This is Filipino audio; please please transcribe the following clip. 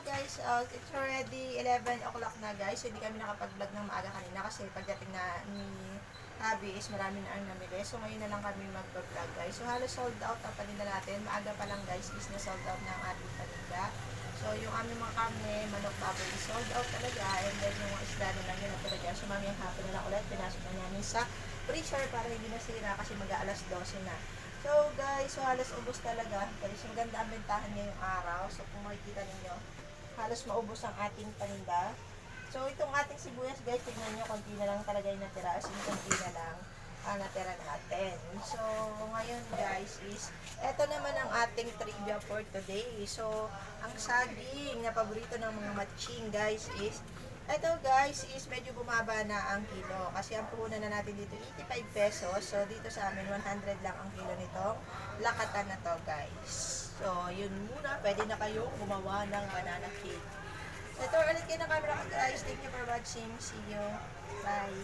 guys, it's already 11 o'clock na guys. So, hindi kami nakapag-vlog ng maaga kanina kasi pagdating na ni Abby is marami na ang namili. So, ngayon na lang kami mag-vlog guys. So, halos sold out ang paninda natin. Maaga pa lang guys is na sold out na ang ating paninda. So, yung aming mga karne, manok, baboy is sold out talaga. And then, yung mga isda na lang yun na talaga. So, mamayang hapon na lang ulit. Pinasok na namin sa freezer para hindi masira kasi mag-aalas 12 na. So guys, so halos ubos talaga. Kasi maganda ang bentahan ngayong araw. So kung makikita ninyo, halos maubos ang ating paninda. So itong ating sibuyas guys, tignan nyo, konti na lang talaga yung natira. As in, konti na lang ang natira natin. So ngayon guys is, eto naman ang ating trivia for today. So ang saging na paborito ng mga matching guys is, ito guys is medyo bumaba na ang kilo kasi ang puhunan na natin dito 85 pesos. So dito sa amin 100 lang ang kilo nitong lakatan na to guys. So yun muna, pwede na kayong gumawa ng banana cake. So ito ulit kayo na camera guys. Thank you for watching. See you. Bye.